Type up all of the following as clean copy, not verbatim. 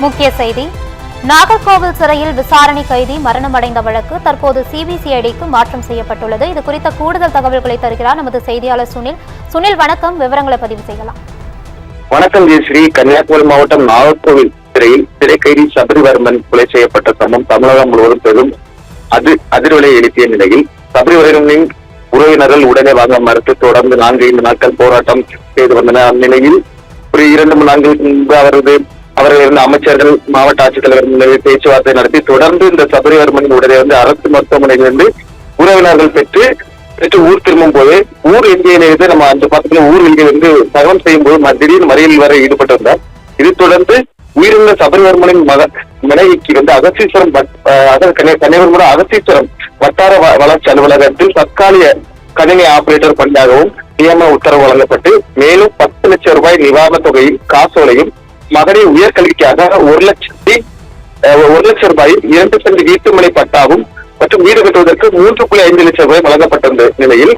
முக்கிய செய்தி. நாகர்கோவில் சிறையில் விசாரணை கைதி மரணமடைந்த வழக்கு தற்போது சிபிசிஐடிக்கு மாற்றம் செய்யப்பட்டுள்ளது. இது குறித்த கூடுதல் தகவல்களை தருகிறார் நமது செய்தியாளர் சுனில். சுனில், வணக்கம். விவரங்களை பதிவு செய்யலாம். வணக்கம் ஜெயஸ்ரீ. கன்னியாகுமரி மாவட்டம் நாகர்கோவில் சிறையில் சிறை கைதி சபரிவர்மன் கொலை செய்யப்பட்ட சம்பவம் தமிழகம் முழுவதும் பெரும் அதிர்வலை எழுப்பிய நிலையில் சபரிவர்மனின் உறவினர்கள் உடனே வாங்க மறுத்து தொடர்ந்து 4-5 நாட்கள் போராட்டம் செய்து வந்தனர். அந்நிலையில் ஒரு 2-3 நாட்களுக்கு முன்பு அவர்கள் இருந்த அமைச்சர்கள், மாவட்ட ஆட்சித்தலைவர் பேச்சுவார்த்தை நடத்தி தொடர்ந்து இந்த சபரிவர்மனின் உடனே அரசு மருத்துவமனையிலிருந்து உறவினர்கள் பெற்று ஊர் திரும்பும் போது ஊர் எல்கையிலிருந்து நம்ம அந்த பக்கத்துல ஊர் எல்கையிலிருந்து தகவல் செய்யும் போது திடீர்னு மறியல் வரை ஈடுபட்டிருந்தார். இதை தொடர்ந்து உயிரிழந்த சபரிவர்மனின் மனைவிக்கு அகஸ்தீஸ்வரம் கன்னியாகுமரி அகஸ்தீஸ்வரம் வட்டார வளர்ச்சி அலுவலகத்தில் தற்காலிக கணினி ஆபரேட்டர் பணியாகவும் நியமன உத்தரவு வழங்கப்பட்டு மேலும் 10 லட்சம் ரூபாய் நிவாரண தொகையும் காசோலையும் மகளிர் உயர்கல்விக்காக 1 லட்சம் ரூபாயும் 2 சென்ட் வீட்டுமனை பட்டாவும் மற்றும் வீடு கட்டுவதற்கு 3.5 லட்சம் ரூபாய் வழங்கப்பட்ட நிலையில்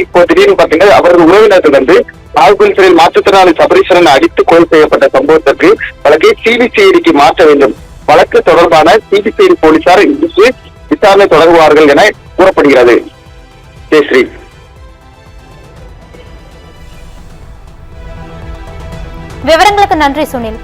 இப்போ திடீர்னு பாத்தீங்கன்னா அவரது உறவினர்கள் நாகர்கோவில் சிறையில் மாற்றுத்திறனாளி சபரீஸ்வரன் அடித்து கொலை செய்யப்பட்ட சம்பவத்திற்கு வழக்கை சிபிசிஐடிக்கு மாற்ற வேண்டும். வழக்கு தொடர்பான சிபிசிஐடி போலீசார் இன்று விசாரணை தொடங்குவார்கள் என கூறப்படுகிறது. ஜெயஸ்ரீ. விவரங்களுக்கு நன்றி சுனில்.